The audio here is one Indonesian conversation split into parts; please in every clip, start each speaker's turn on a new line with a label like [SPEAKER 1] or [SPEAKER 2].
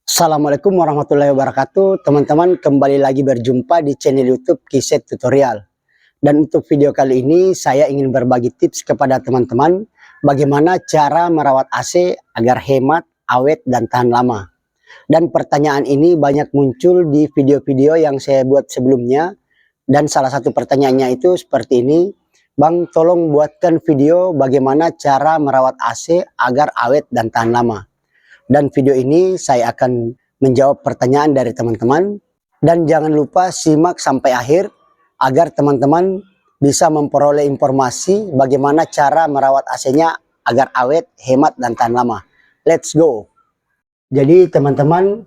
[SPEAKER 1] Assalamualaikum warahmatullahi wabarakatuh. Teman-teman, kembali lagi berjumpa di channel YouTube Kiset Tutorial. Dan untuk video kali ini saya ingin berbagi tips kepada teman-teman bagaimana cara merawat AC agar hemat, awet dan tahan lama. Dan pertanyaan ini banyak muncul di video-video yang saya buat sebelumnya, dan salah satu pertanyaannya itu seperti ini. Bang, tolong buatkan video bagaimana cara merawat AC agar awet dan tahan lama. Dan video ini saya akan menjawab pertanyaan dari teman-teman. Dan jangan lupa simak sampai akhir agar teman-teman bisa memperoleh informasi bagaimana cara merawat AC-nya agar awet, hemat, dan tahan lama. Let's go! Jadi teman-teman,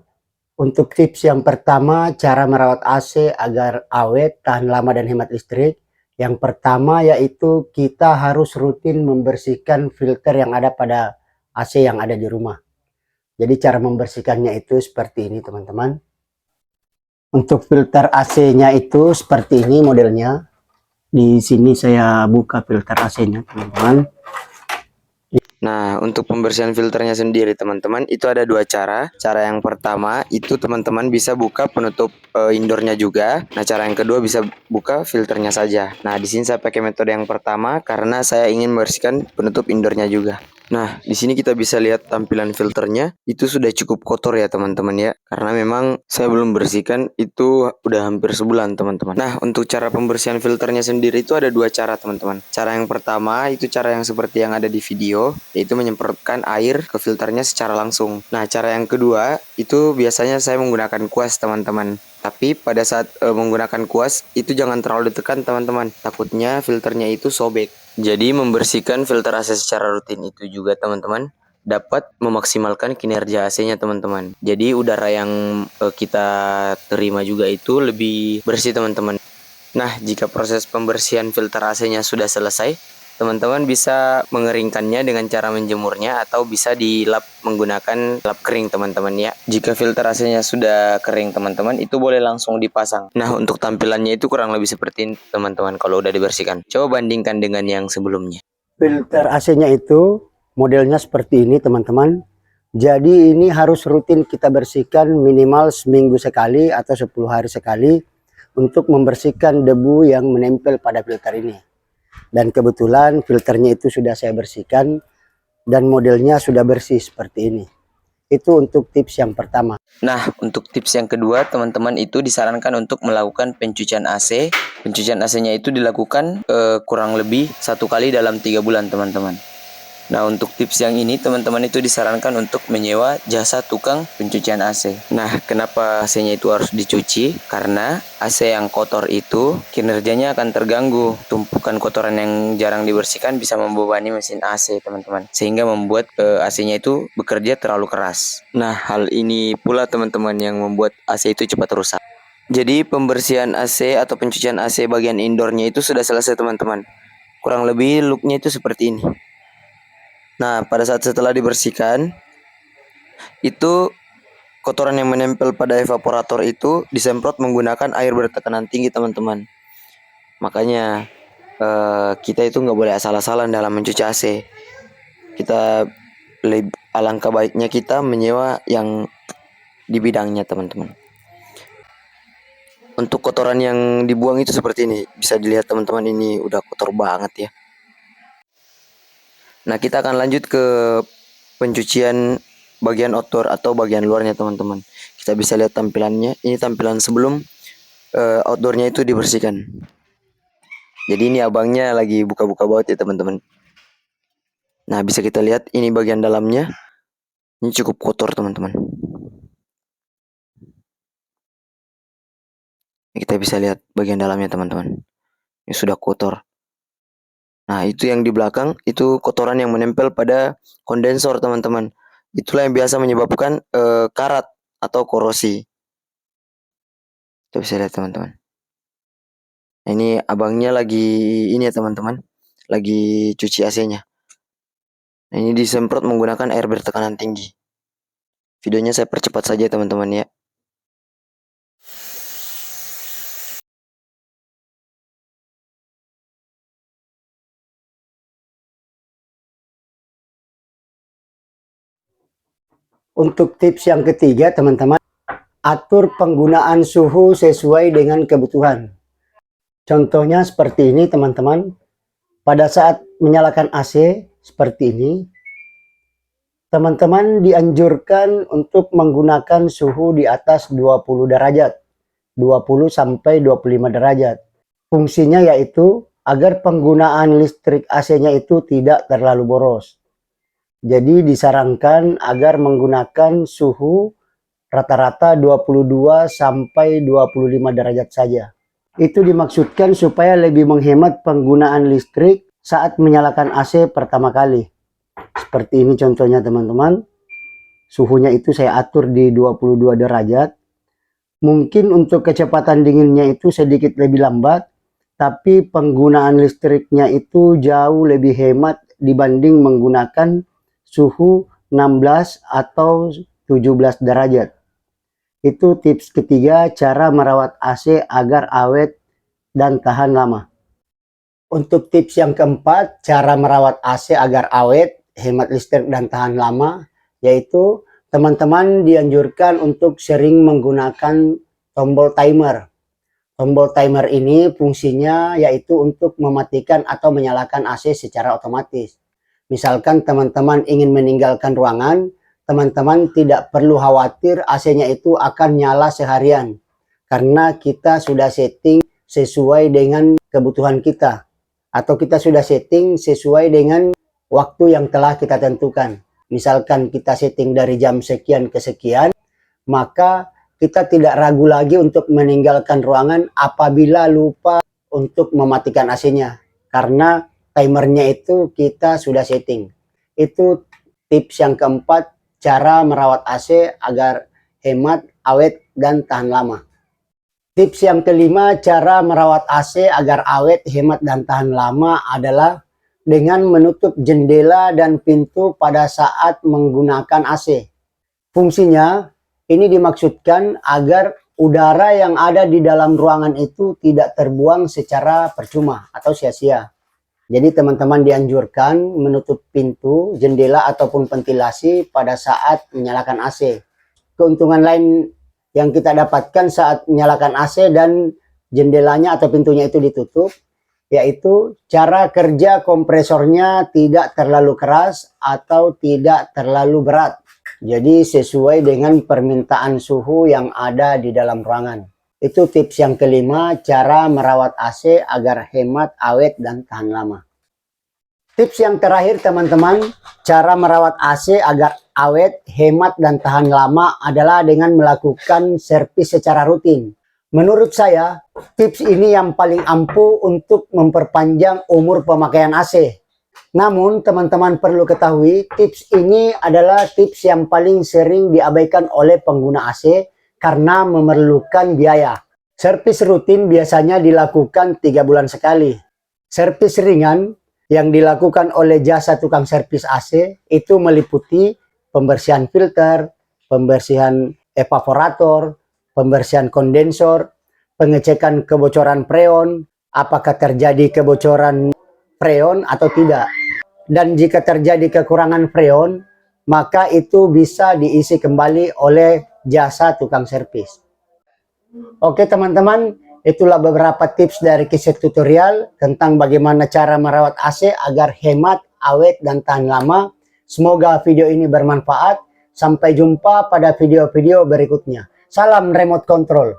[SPEAKER 1] untuk tips yang pertama cara merawat AC agar awet, tahan lama, dan hemat listrik. Yang pertama yaitu kita harus rutin membersihkan filter yang ada pada AC yang ada di rumah. Jadi cara membersihkannya itu seperti ini teman-teman. Untuk filter AC-nya itu seperti ini modelnya. Di sini saya buka filter AC-nya teman-teman.
[SPEAKER 2] Nah, untuk pembersihan filternya sendiri teman-teman, itu ada dua cara. Cara yang pertama, itu teman-teman bisa buka penutup indoornya juga. Nah, cara yang kedua bisa buka filternya saja. Nah, di sini saya pakai metode yang pertama karena saya ingin membersihkan penutup indoornya juga. Nah, di sini kita bisa lihat tampilan filternya, itu sudah cukup kotor ya teman-teman ya. Karena memang saya belum bersihkan, itu udah hampir sebulan teman-teman. Nah, untuk cara pembersihan filternya sendiri itu ada dua cara teman-teman. Cara yang pertama, itu cara yang seperti yang ada di video, yaitu menyemprotkan air ke filternya secara langsung. Nah, cara yang kedua, itu biasanya saya menggunakan kuas teman-teman. Tapi pada saat menggunakan kuas, itu jangan terlalu ditekan teman-teman. Takutnya filternya itu sobek. Jadi membersihkan filter AC secara rutin itu juga teman-teman dapat memaksimalkan kinerja AC-nya teman-teman. Jadi udara yang kita terima juga itu lebih bersih teman-teman. Nah, jika proses pembersihan filter AC-nya sudah selesai, teman-teman bisa mengeringkannya dengan cara menjemurnya atau bisa dilap menggunakan lap kering teman-teman ya. Jika filter AC-nya sudah kering teman-teman, itu boleh langsung dipasang. Nah, untuk tampilannya itu kurang lebih seperti ini teman-teman kalau udah dibersihkan. Coba bandingkan dengan yang sebelumnya.
[SPEAKER 1] Filter AC-nya itu modelnya seperti ini teman-teman. Jadi ini harus rutin kita bersihkan minimal seminggu sekali atau 10 hari sekali untuk membersihkan debu yang menempel pada filter ini. Dan kebetulan filternya itu sudah saya bersihkan dan modelnya sudah bersih seperti ini. Itu untuk tips yang pertama.
[SPEAKER 2] Nah, untuk tips yang kedua, teman-teman itu disarankan untuk melakukan pencucian AC. Pencucian AC-nya itu dilakukan kurang lebih 1 kali dalam 3 bulan, teman-teman. Nah, untuk tips yang ini teman-teman itu disarankan untuk menyewa jasa tukang pencucian AC. Nah, kenapa AC-nya itu harus dicuci? Karena AC yang kotor itu kinerjanya akan terganggu. Tumpukan kotoran yang jarang dibersihkan bisa membebani mesin AC, teman-teman. Sehingga membuat AC-nya itu bekerja terlalu keras. Nah, hal ini pula teman-teman yang membuat AC itu cepat rusak. Jadi pembersihan AC atau pencucian AC bagian indoornya itu sudah selesai teman-teman. Kurang lebih looknya itu seperti ini. Nah, pada saat setelah dibersihkan, itu kotoran yang menempel pada evaporator itu disemprot menggunakan air bertekanan tinggi, teman-teman. Makanya kita itu nggak boleh asal-asalan dalam mencuci AC. Kita alangkah baiknya kita menyewa yang di bidangnya, teman-teman. Untuk kotoran yang dibuang itu seperti ini. Bisa dilihat teman-teman, ini udah kotor banget ya. Nah, kita akan lanjut ke pencucian bagian outdoor atau bagian luarnya teman-teman. Kita bisa lihat tampilannya. Ini tampilan sebelum outdoornya itu dibersihkan. Jadi ini abangnya lagi buka-buka baut ya teman-teman. Nah, bisa kita lihat ini bagian dalamnya. Ini cukup kotor teman-teman. Kita bisa lihat bagian dalamnya teman-teman. Ini sudah kotor. Nah, itu yang di belakang itu kotoran yang menempel pada kondensor teman-teman. Itulah yang biasa menyebabkan karat atau korosi. Kita bisa lihat teman-teman. Nah, ini abangnya lagi ini ya teman-teman. Lagi cuci AC-nya. Nah, ini disemprot menggunakan air bertekanan tinggi. Videonya saya percepat saja teman-teman ya.
[SPEAKER 1] Untuk tips yang ketiga teman-teman, atur penggunaan suhu sesuai dengan kebutuhan. Contohnya seperti ini teman-teman. Pada saat menyalakan AC seperti ini, teman-teman dianjurkan untuk menggunakan suhu di atas 20 derajat. 20 sampai 25 derajat. Fungsinya yaitu agar penggunaan listrik AC-nya itu tidak terlalu boros. Jadi disarankan agar menggunakan suhu rata-rata 22 sampai 25 derajat saja. Itu dimaksudkan supaya lebih menghemat penggunaan listrik saat menyalakan AC pertama kali. Seperti ini contohnya teman-teman. Suhunya itu saya atur di 22 derajat. Mungkin untuk kecepatan dinginnya itu sedikit lebih lambat, tapi penggunaan listriknya itu jauh lebih hemat dibanding menggunakan suhu 16 atau 17 derajat. Itu tips ketiga, cara merawat AC agar awet dan tahan lama. Untuk tips yang keempat, cara merawat AC agar awet, hemat listrik dan tahan lama, yaitu teman-teman dianjurkan untuk sering menggunakan tombol timer. Tombol timer ini fungsinya yaitu untuk mematikan atau menyalakan AC secara otomatis. Misalkan teman-teman ingin meninggalkan ruangan, teman-teman tidak perlu khawatir AC-nya itu akan nyala seharian. Karena kita sudah setting sesuai dengan kebutuhan kita. Atau kita sudah setting sesuai dengan waktu yang telah kita tentukan. Misalkan kita setting dari jam sekian ke sekian, maka kita tidak ragu lagi untuk meninggalkan ruangan apabila lupa untuk mematikan AC-nya. Karena timernya itu kita sudah setting. Itu tips yang keempat, cara merawat AC agar hemat, awet, dan tahan lama. Tips yang kelima, cara merawat AC agar awet, hemat, dan tahan lama adalah dengan menutup jendela dan pintu pada saat menggunakan AC. Fungsinya, ini dimaksudkan agar udara yang ada di dalam ruangan itu tidak terbuang secara percuma atau sia-sia. Jadi teman-teman dianjurkan menutup pintu, jendela, ataupun ventilasi pada saat menyalakan AC. Keuntungan lain yang kita dapatkan saat menyalakan AC dan jendelanya atau pintunya itu ditutup, yaitu cara kerja kompresornya tidak terlalu keras atau tidak terlalu berat. Jadi sesuai dengan permintaan suhu yang ada di dalam ruangan. Itu tips yang kelima, cara merawat AC agar hemat, awet, dan tahan lama. Tips yang terakhir teman-teman, cara merawat AC agar awet, hemat, dan tahan lama adalah dengan melakukan servis secara rutin. Menurut saya, tips ini yang paling ampuh untuk memperpanjang umur pemakaian AC. Namun, teman-teman perlu ketahui, tips ini adalah tips yang paling sering diabaikan oleh pengguna AC karena memerlukan biaya. Servis rutin biasanya dilakukan 3 bulan sekali. Servis ringan yang dilakukan oleh jasa tukang servis AC itu meliputi pembersihan filter, pembersihan evaporator, pembersihan kondensor, pengecekan kebocoran freon, apakah terjadi kebocoran freon atau tidak. Dan jika terjadi kekurangan freon, maka itu bisa diisi kembali oleh jasa tukang servis. Oke teman-teman, itulah beberapa tips dari Kiset Tutorial tentang bagaimana cara merawat AC agar hemat, awet, dan tahan lama. Semoga video ini bermanfaat. Sampai jumpa pada video-video berikutnya. Salam remote control.